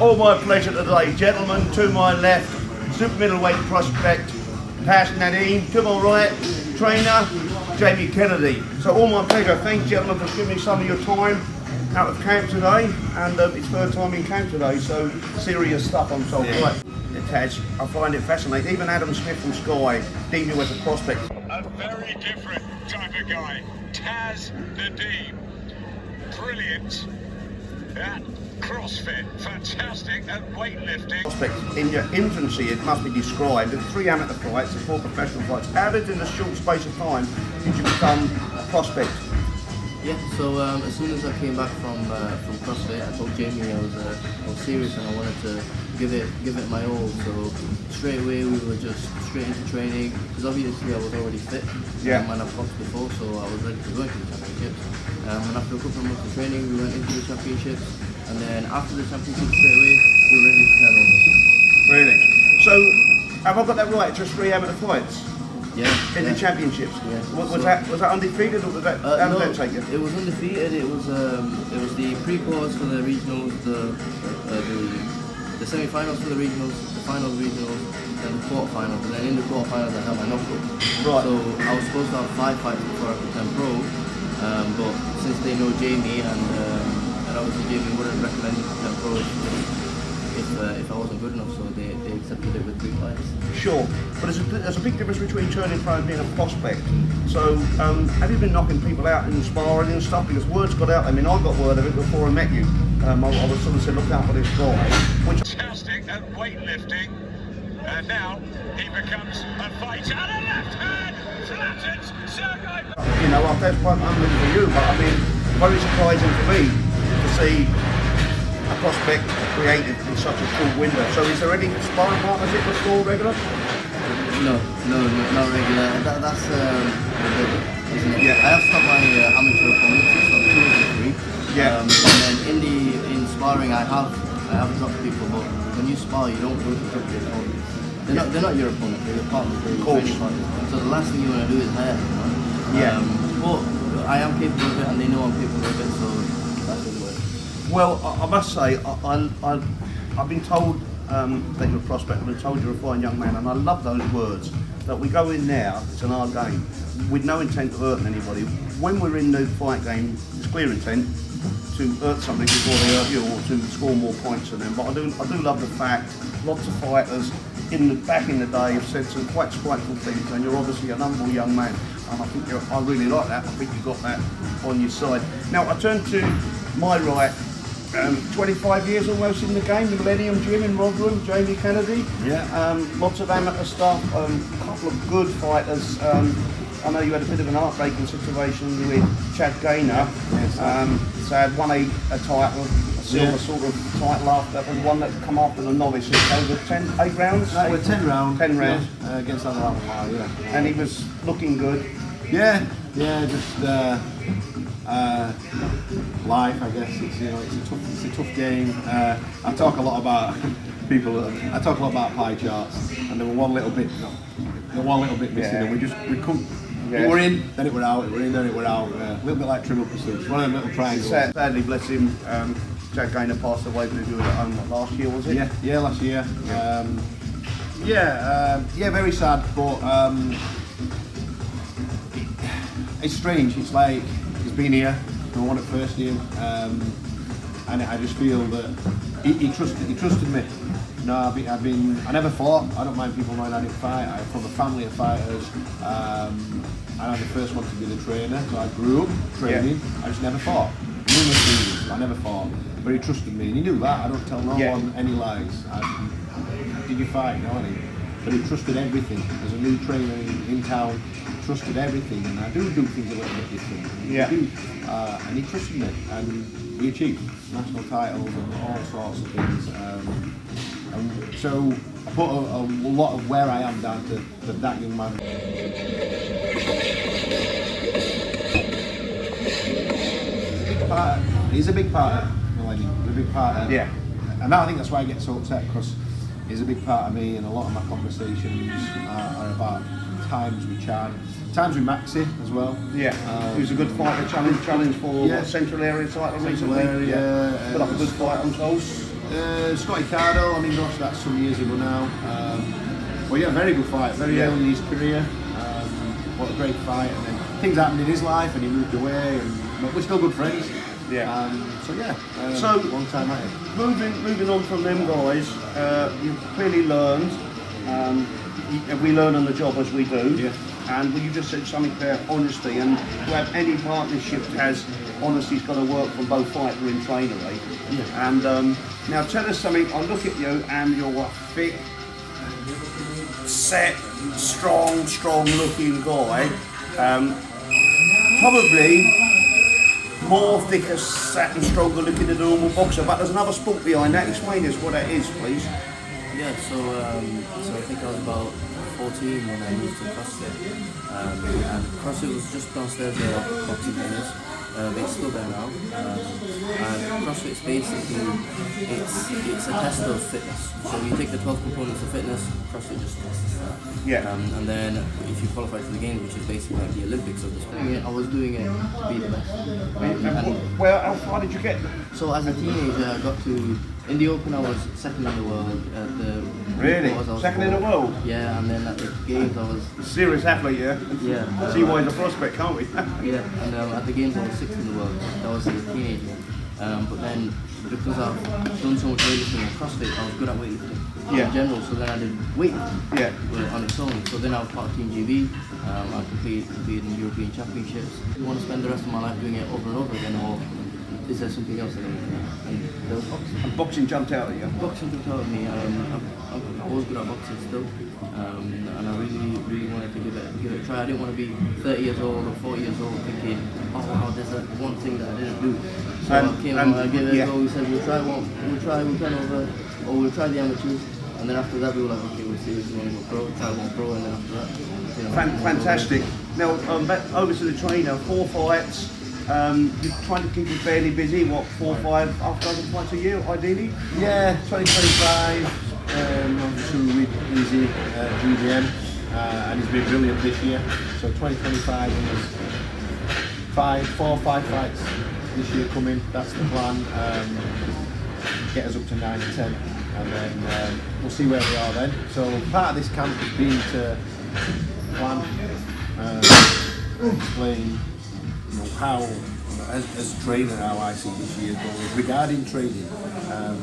All my pleasure today, gentlemen. To my left, super middleweight prospect, nazheem. To my right, trainer, Jamie Kennedy. So all my pleasure. Thanks, gentlemen, for giving me some of your time out of camp today. And it's third time in camp today, so serious stuff, I'm told. Yeah. Right, Taz, I find it fascinating. Even Adam Smith from Sky deemed you as a prospect. A very different type of guy. Taz the Deem. Brilliant at CrossFit, fantastic at weightlifting. Prospect. In your infancy, it must be described as 3 amateur fights and 4 professional fights. How did, in a short space of time, did you become a prospect? Yeah, so as soon as I came back from CrossFit, I told Jamie I was serious and I wanted to give it my all. So straight away we were just straight into training, because obviously I was already fit. Yeah. And I've boxed before, so I was ready to go into the championships. And after a couple of months of training, we went into the championships. And then after the championships, straight away we were ready to turn over. Really? So have I got that right? Just 3 amateur fights? Yeah. In the championships? Yeah. Was that undefeated, or was that, how no, did that take you? it was undefeated. It was the pre-quarters for the regionals, the semi-finals for the regionals, the finals regionals, then the quarterfinals, and then in the quarterfinals I had my knockout. Right. So I was supposed to have 5 fights before I could turn pro, but since they know Jamie and obviously Jamie wouldn't recommend me to turn pro if I wasn't good enough, so they accepted it with 3 fights. Sure, but there's a big difference between turning pro and being a prospect. So, have you been knocking people out in sparring and stuff? Because word's got out. I mean, I got word of it before I met you. I was sort of said, look out for this guy. Fantastic at weightlifting, and now he becomes a fighter. And a left hand flattens Sergei. You know, that's quite unbelievable for you, but I mean, very surprising for me to see a prospect created in such a short window. So is there any sparring partnership with all regular? No, not regular. That's isn't it? Yeah. I have stopped my amateur opponents, so 2 of the 3. Yeah. And then in sparring, I have dropped people, but when you spar, you don't go to drop your opponents. They're not your opponents. They're your partners. They're your training partners. So the last thing you want to do is hurt. You know? Yeah. But I am capable of it, and they know I'm capable of it. So that's what it works. Well, I must say, I've been told that you're a prospect, I've been told you're a fine young man, and I love those words. That we go in now, it's an hard game, with no intent of hurting anybody. When we're in the fight game, it's clear intent to hurt somebody before they hurt you, or to score more points than them. But I do love the fact, lots of fighters back in the day have said some quite spiteful things, and you're obviously an humble young man, and I think I really like that. I think you've got that on your side. Now I turn to my right. 25 years almost in the game, the Millennium Gym in Rotherham, Jamie Kennedy. Yeah. Lots of amateur stuff, a couple of good fighters. I know you had a bit of an heartbreaking situation with Chad Gaynor. Yes. So I had won a title, a silver sort of title after, and one that come after the novice. Over 8 rounds? No, we're 10 rounds. 10 rounds. Yeah, against other Alpha, yeah. And he was looking good. Yeah, just life, I guess. It's a tough game. I talk a lot about I talk a lot about pie charts, and there were one little bit missing, and we couldn't. Yeah. It were in, then it were out. It were in, then it were out. A little bit like Trivial Pursuit. One of them little triangles. Sadly, bless him, Chad Gaynor passed away with you at home last year, was it? Yeah, last year. Yeah, very sad, but it's strange. It's like he's been here. I won it first year, and I just feel that he trusted me. No, I never fought. I don't mind people knowing I didn't fight. I'm from a family of fighters, and I'm the first one to be the trainer. So I grew up training. I just never fought. Numerous reasons, I never fought. But he trusted me, and he knew that. I don't tell no one any lies. Did you fight? No, I didn't. But he trusted everything. As a new trainer in town, he trusted everything, and I do things a little bit different. And he trusted me, and we achieved national titles and all sorts of things. And so I put a lot of where I am down to that young man. He's a big part of Millennium. He's a big part of, and I think that's why I get so upset, because he's a big part of me, and a lot of my conversations are about times with Chad, times with Maxi as well. Who's a good fighter, challenge for what, central area title recently. Area, put up a good fight, I'm told. Scotty Cardo, I mean, gosh, that's some years ago now. Well, yeah, very good fight, very early in his career. What a great fight, and then things happened in his life, and he moved away, but we're still good friends. Yeah. So yeah, So, long time at it. Moving on from them guys, you've clearly learned. We learn on the job as we do. Yeah. And you just said something there, honesty, and to have any partnership has honesty's got to work from both fighter and trainer, right? Yeah. And now tell us something. I look at you and you're a fit, set, strong-looking guy. Probably more thicker, set and stronger looking than a normal boxer, but there's another sport behind that. Explain us what that is, please. Yeah, so I think I was about 14 when I moved to CrossFit. And CrossFit was just downstairs where boxing gym is. It's still there now. And CrossFit's basically, it's a test of fitness. So you take the 12 components of fitness, CrossFit just tests that. Yeah. And then if you qualify for the games, which is basically like the Olympics of the sport, I was doing it to be the best. Well, how far did you get? So as a teenager, I got to, in the Open I was second in the world. At the Really? I was Second in the world? Yeah, and then at the games I was... Serious athlete, yeah? Yeah. See why he's a prospect, can't we? Yeah, and at the games I was sixth in the world. That was as a teenager. But then, because I've done so much weightlifting and CrossFit, I was good at weightlifting in general. So then I did weightlifting on its own. So then I was part of Team GB. I competed in European Championships. Do you want to spend the rest of my life doing it over and over again, or is there something else that I can do? And there was boxing. And boxing jumped out at you? Boxing jumped out at me. I was good at boxing still, and I really wanted to give it a try. I didn't want to be 30 years old or 40 years old thinking, oh wow, there's that one thing that I didn't do. So I came out, I gave it a go. We said we'll try the amateurs, and then after that we were like, okay, we'll see if we want to go pro, try one pro, and then after that, you know. Fantastic. Now back over to the trainer. 4 fights. You're trying to keep him fairly busy. What, 4 or 5 half-dozen fights a year, ideally? Yeah, 2025. Obviously with easy GDM, and he's been brilliant this year. So 2025 is 4 or 5 fights this year coming. That's the plan. Get us up to 9 and 10, and then we'll see where we are then. So part of this camp has been to plan, explain, how, as a trainer, how I see this year going. Regarding training,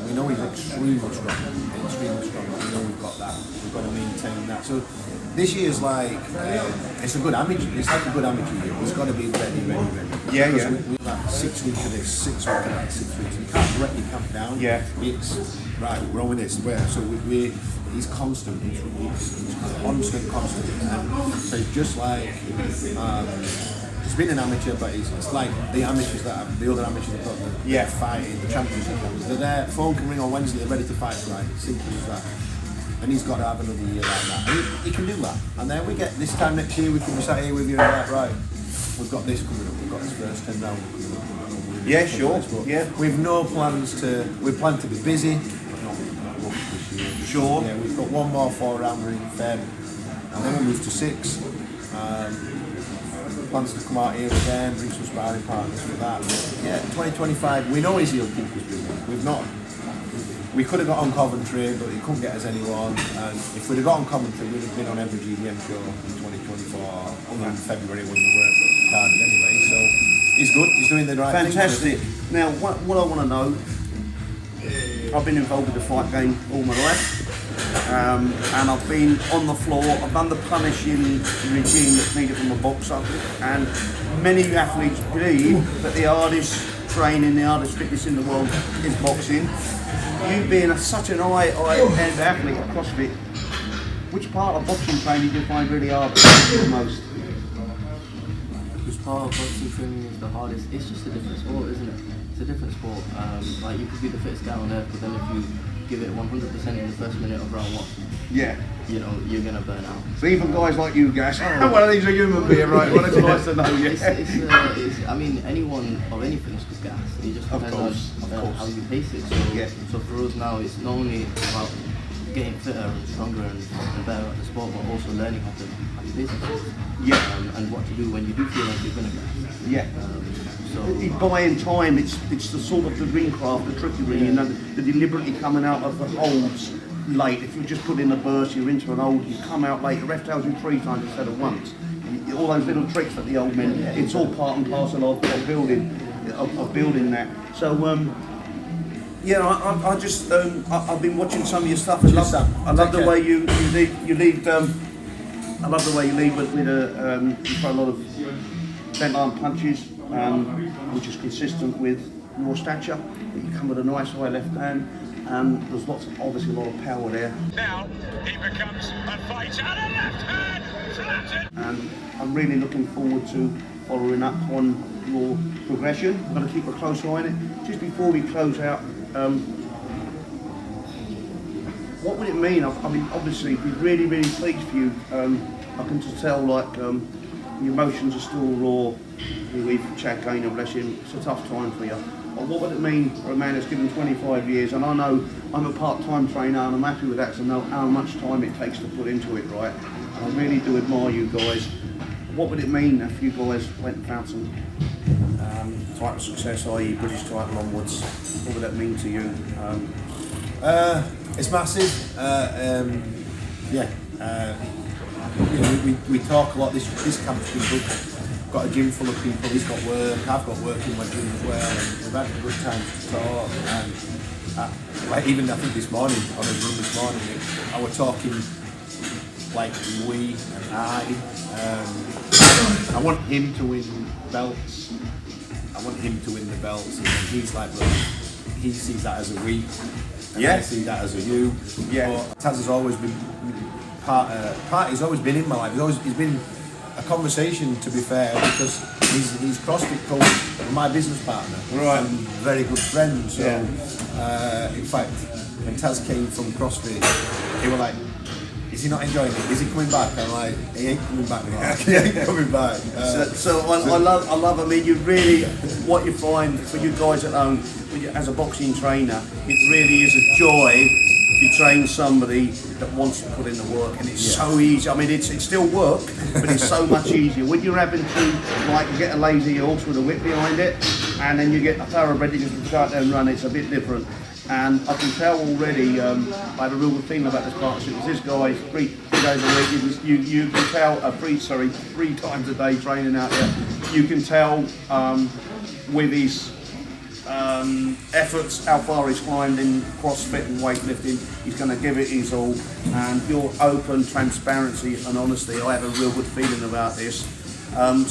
we know he's extremely strong. We know we've got that. We've got to maintain that. So this year's like, it's a good amateur. It's like a good amateur year. It's got to be ready. Yeah, because we've had 6 weeks of this, 6 weeks of that, 6 weeks. You can't break your camp down. Yeah. It's right. We're on with this. So he's constant. He's constant. And so it's just like. He's been an amateur, but it's like the amateurs that have, the other amateurs that got the fighting, the championship ones. They're there, phone can ring on Wednesday, they're ready to fight Friday. Simple as that. And he's got to have another year like that. And he can do that. And then we get this time next year, we can be sat here with you and like, right, we've got this coming up, we've got this first 10 round coming up. Yeah, sure. Yeah. We've no plans to, we plan to be busy. This year. Sure. Yeah, we've got one more 4-rounder in Feb, and then we'll move to 6. Plans to come out here again, bring some sparring partners for that. But yeah, 2025, we know he'll keep us busy. We could have got on Coventry, but he couldn't get us anyone. And if we'd have got on Coventry, we'd have been on every GDM show in 2024, in February when we weren't carded anyway. So he's good, he's doing the right thing. Fantastic. Now, what I want to know, I've been involved with the fight game all my life. And I've been on the floor, I've done the punishing regime that's needed from a boxer, and many athletes believe that the hardest training, the hardest fitness in the world is boxing. You being such an high-end athlete at CrossFit, which part of boxing training do you find really hard the most? Which part of boxing training is the hardest? It's just a different sport, isn't it? It's a different sport. Like you could be the fittest guy on earth, but then if you give it 100% in the first minute of round 1, you know, you're gonna burn out. So even guys like you guys, well, these are human beings, right? Well, it's nice to know. I mean, anyone of any fitness could gas. It just depends on how you pace it. So for us now, it's not only about getting fitter and stronger and better at the sport, but also learning how to business. Yeah. And what to do when you do feel like you're gonna get. Yeah. So It's buying time. It's the sort of the ring craft, the trickery, you know, the deliberately coming out of the holds late. If you just put in a burst, you're into an hold, you come out late. The ref tells you 3 times instead of once. All those little tricks that the old men. It's all part and parcel of building that. So yeah, I just I've been watching some of your stuff. I love the way you lead. I love the way you lead with you throw a lot of bent arm punches, which is consistent with your stature. You come with a nice high left hand. There's obviously a lot of power there. Now he becomes a fighter and a left hand flattened. And I'm really looking forward to following up on your progression. I'm going to keep a close eye on it. Just before we close out, what would it mean? I mean, obviously, we're really, really pleased for you. I can just tell, like, your emotions are still raw. With Chad Gaynor, bless him, it's a tough time for you. But what would it mean for a man that's given 25 years? And I know I'm a part-time trainer and I'm happy with that, so I know how much time it takes to put into it, right? And I really do admire you guys. What would it mean if you guys went and found some type of success, i.e. British title onwards? What would that mean to you? It's massive. We talk a lot. This camp's been good. Got a gym full of people. He's got work. I've got work in my gym as well. And we've had a good time to talk. And like even I think this morning on a run this morning, I was talking like we and I want him to win belts. I want him to win the belts, and then he's like, look, he sees that as a we, and I see that as a you. Yeah. But Taz has always been he's always been in my life. He's been a conversation, to be fair, because he's CrossFit coach and my business partner, right, and very good friend. So, in fact, when Taz came from CrossFit, they were like, is he not enjoying it? Is he coming back? I'm like, he ain't coming back now. He ain't coming back. I love. I mean, you really, what you find for you guys at home, as a boxing trainer, it really is a joy if you train somebody that wants to put in the work, and it's so easy. I mean, it's still work, but it's so much easier when you're having to like get a lazy horse with a whip behind it, and then you get a thoroughbred that you can start there and run. It's a bit different. And I can tell already, I have a real good feeling about this partnership. Because this guy, 3 days a week, you can tell, 3 times a day training out there. You can tell with his efforts how far he's climbed in CrossFit and weightlifting. He's going to give it his all. And your open transparency and honesty, I have a real good feeling about this.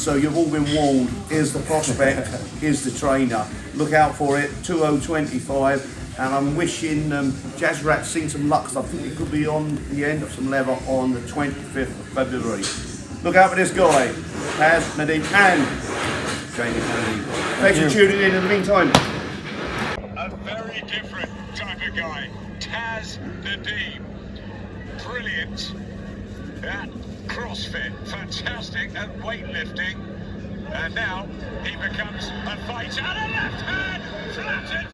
So you've all been warned. Here's the prospect, here's the trainer. Look out for it, 2025. And I'm wishing Jazzrat seen some luck, because I think it could be on the end of some lever on the 25th of February. Look out for this guy, Taz, Nadeem, and Jamie Kennedy. Thanks for tuning in the meantime. A very different type of guy, Taz Nadeem. Brilliant at CrossFit, fantastic at weightlifting, and now he becomes a fighter and a left hand flattened.